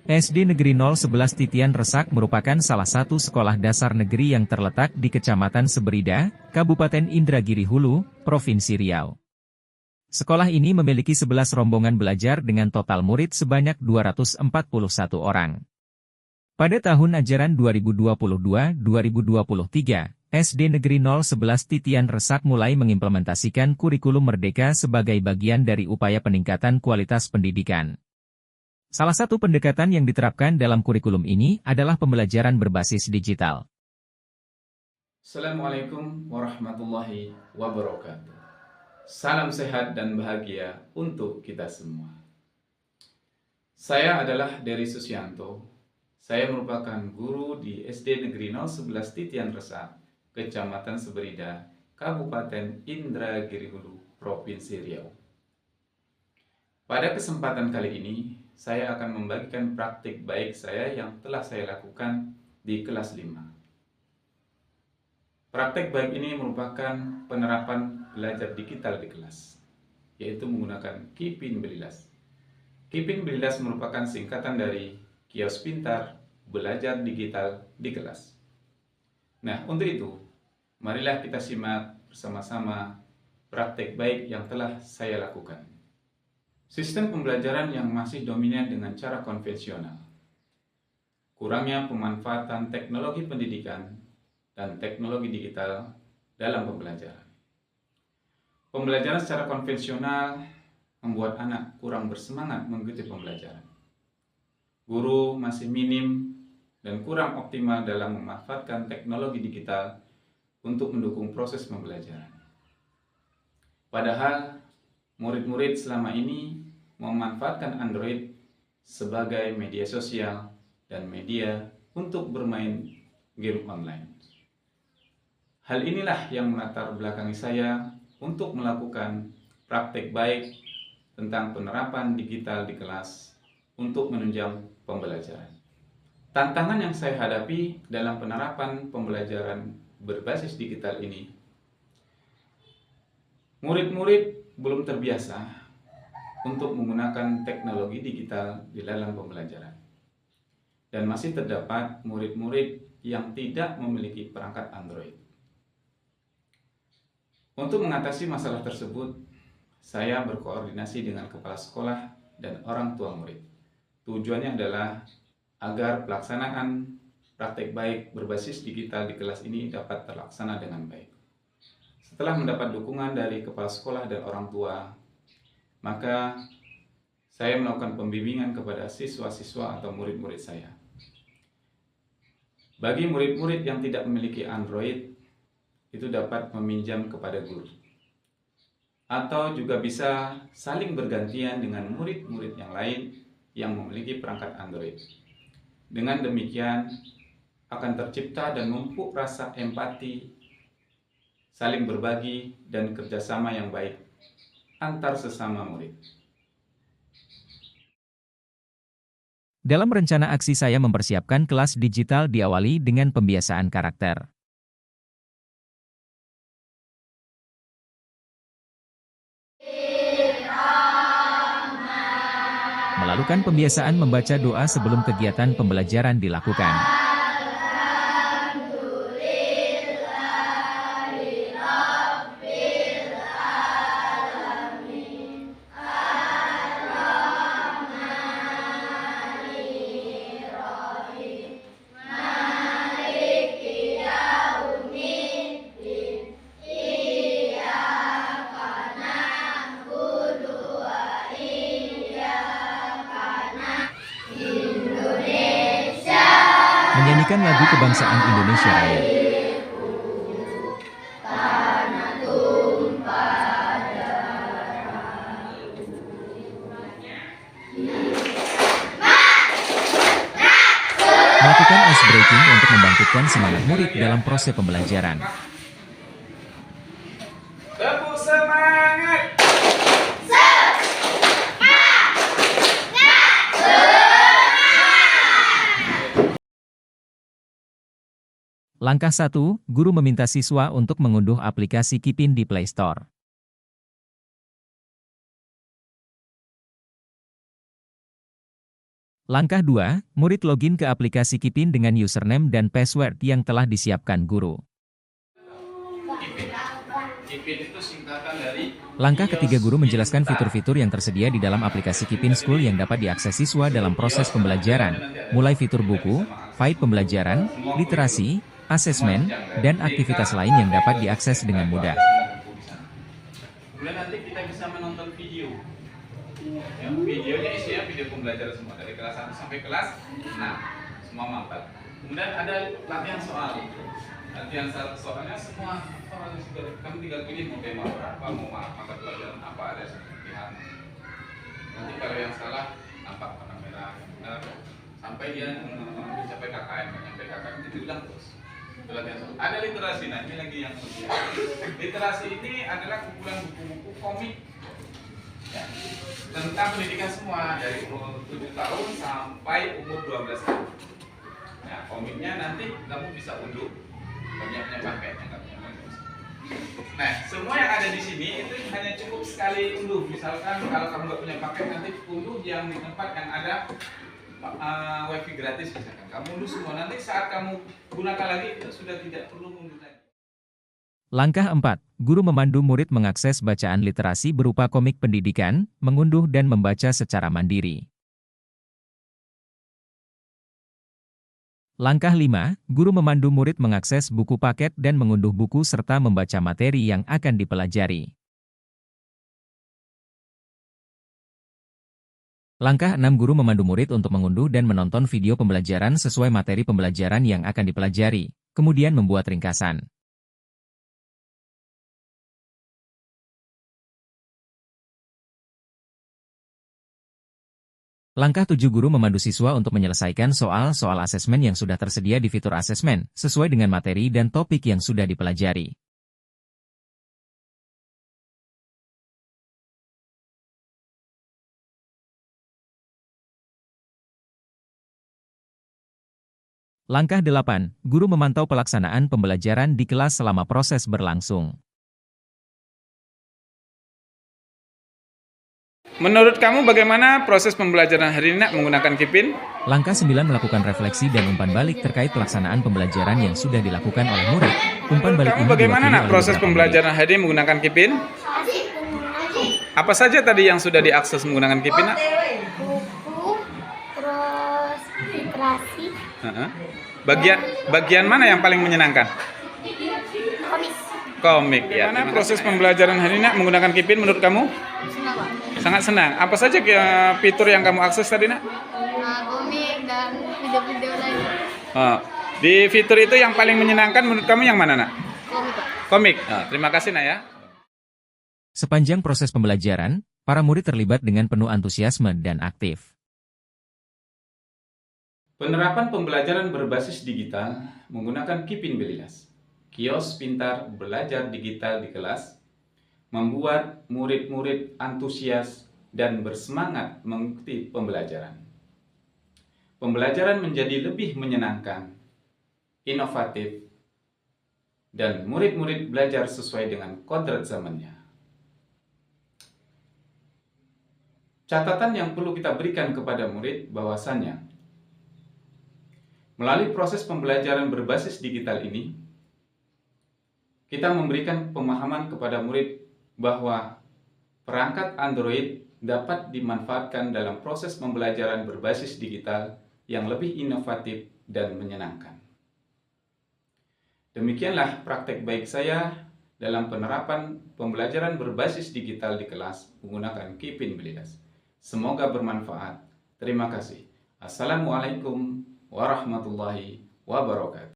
SD Negeri 011 Titian Resak merupakan salah satu sekolah dasar negeri yang terletak di Kecamatan Seberida, Kabupaten Indragiri Hulu, Provinsi Riau. Sekolah ini memiliki 11 rombongan belajar dengan total murid sebanyak 241 orang. Pada tahun ajaran 2022-2023, SD Negeri 011 Titian Resak mulai mengimplementasikan kurikulum Merdeka sebagai bagian dari upaya peningkatan kualitas pendidikan. Salah satu pendekatan yang diterapkan dalam kurikulum ini adalah pembelajaran berbasis digital. Assalamualaikum warahmatullahi wabarakatuh. Salam sehat dan bahagia untuk kita semua. Saya adalah Dery Susianto. Saya merupakan guru di SD Negeri 011 Titian Resak, Kecamatan Seberida, Kabupaten Indragiri Hulu, Provinsi Riau. Pada kesempatan kali ini, saya akan membagikan praktik baik saya yang telah saya lakukan di kelas 5. Praktek baik ini merupakan penerapan belajar digital di kelas, yaitu menggunakan Kipin Belilas. Kipin Belilas merupakan singkatan dari Kios Pintar Belajar Digital di Kelas. Nah, untuk itu, marilah kita simak bersama-sama praktek baik yang telah saya lakukan. Sistem pembelajaran yang masih dominan dengan cara konvensional. Kurangnya pemanfaatan teknologi pendidikan dan teknologi digital dalam pembelajaran. Pembelajaran secara konvensional membuat anak kurang bersemangat mengikuti pembelajaran. Guru masih minim dan kurang optimal dalam memanfaatkan teknologi digital untuk mendukung proses pembelajaran. Padahal, murid-murid selama ini memanfaatkan Android sebagai media sosial dan media untuk bermain game online. Hal inilah yang melatar belakangi saya untuk melakukan praktek baik tentang penerapan digital di kelas untuk menunjang pembelajaran. Tantangan yang saya hadapi dalam penerapan pembelajaran berbasis digital ini, murid-murid belum terbiasa untuk menggunakan teknologi digital di dalam pembelajaran. Dan masih terdapat murid-murid yang tidak memiliki perangkat Android. Untuk mengatasi masalah tersebut, saya berkoordinasi dengan kepala sekolah dan orang tua murid. Tujuannya adalah agar pelaksanaan praktek baik berbasis digital di kelas ini dapat terlaksana dengan baik. Setelah mendapat dukungan dari kepala sekolah dan orang tua, maka saya melakukan pembimbingan kepada siswa-siswa atau murid-murid saya. Bagi murid-murid yang tidak memiliki Android, itu dapat meminjam kepada guru. Atau juga bisa saling bergantian dengan murid-murid yang lain yang memiliki perangkat Android. Dengan demikian, akan tercipta dan memupuk rasa empati, saling berbagi, dan kerjasama yang baik antar sesama murid. Dalam rencana aksi saya mempersiapkan kelas digital diawali dengan pembiasaan karakter. Melakukan pembiasaan membaca doa sebelum kegiatan pembelajaran dilakukan. Menyanyikan lagu kebangsaan Indonesia Raya. Melakukan ice breaking untuk membangkitkan semangat murid dalam proses pembelajaran. Tepuk semangat! Langkah 1, guru meminta siswa untuk mengunduh aplikasi Kipin di Play Store. Langkah 2, murid login ke aplikasi Kipin dengan username dan password yang telah disiapkan guru. Kipin itu singkatan dari Langkah ketiga, guru menjelaskan fitur-fitur yang tersedia di dalam aplikasi Kipin School yang dapat diakses siswa dalam proses pembelajaran, mulai fitur buku, file pembelajaran, literasi, asesmen, dan aktivitas lain yang dapat diakses dengan mudah. Kemudian nanti kita bisa menonton video. Ya, videonya isinya video pembelajaran semua dari kelas 1 sampai kelas 6, semua mampet. Kemudian ada latihan soal. Latihan soalnya semua orang juga, kamu tinggal pilih mau tema berapa, mau mata pelajaran apa, ada latihan. Nanti kalau yang salah nampak warna merah, benar, sampai dia mencapai KKM, mencapai KKM itu bilang terus. Latihan soal. Ada literasi, nah ini lagi yang penting. Literasi ini adalah kumpulan buku-buku komik ya, tentang pendidikan semua dari umur 7 tahun sampai umur 12 tahun. Nah, komiknya nanti kamu bisa unduh, banyak paketnya nggak punya paket. Nah, semua yang ada di sini itu hanya cukup sekali unduh. Misalkan kalau kamu nggak punya paket, nanti unduh yang di tempat yang ada wifi gratis misalkan. Kamu unduh semua, nanti saat kamu gunakan lagi itu sudah tidak perlu unduh lagi. Langkah 4, guru memandu murid mengakses bacaan literasi berupa komik pendidikan, mengunduh dan membaca secara mandiri. Langkah 5, guru memandu murid mengakses buku paket dan mengunduh buku serta membaca materi yang akan dipelajari. Langkah 6, guru memandu murid untuk mengunduh dan menonton video pembelajaran sesuai materi pembelajaran yang akan dipelajari, kemudian membuat ringkasan. Langkah 7, guru memandu siswa untuk menyelesaikan soal-soal asesmen yang sudah tersedia di fitur asesmen, sesuai dengan materi dan topik yang sudah dipelajari. Langkah 8, guru memantau pelaksanaan pembelajaran di kelas selama proses berlangsung. Menurut kamu bagaimana proses pembelajaran hari ini nak menggunakan Kipin? Langkah 9, melakukan refleksi dan umpan balik terkait pelaksanaan pembelajaran yang sudah dilakukan oleh murid. Umpan balik ini Bagaimana nak diwakili oleh proses beberapa pembelajaran hari ini menggunakan Kipin? Apa saja tadi yang sudah diakses menggunakan Kipin nak? Buku, terus literasi, Bagian mana yang paling menyenangkan? komik. Komik ya. Bagaimana proses pembelajaran hari ini nak menggunakan Kipin menurut kamu? Senang Pak. Sangat senang. Apa saja fitur yang kamu akses tadi nak? Komik dan video-video lain. Di fitur itu yang paling menyenangkan menurut kamu yang mana nak? Komik Pak. Komik. Terima kasih nak ya. Sepanjang proses pembelajaran, para murid terlibat dengan penuh antusiasme dan aktif. Penerapan pembelajaran berbasis digital menggunakan Kipin Belilas, kios pintar belajar digital di kelas, membuat murid-murid antusias dan bersemangat mengikuti pembelajaran. Pembelajaran menjadi lebih menyenangkan, inovatif, dan murid-murid belajar sesuai dengan kodrat zamannya. Catatan yang perlu kita berikan kepada murid bahwasannya, melalui proses pembelajaran berbasis digital ini, kita memberikan pemahaman kepada murid bahwa perangkat Android dapat dimanfaatkan dalam proses pembelajaran berbasis digital yang lebih inovatif dan menyenangkan. Demikianlah praktek baik saya dalam penerapan pembelajaran berbasis digital di kelas menggunakan Kipin Belilas. Semoga bermanfaat. Terima kasih. Assalamualaikum warahmatullahi wabarakatuh.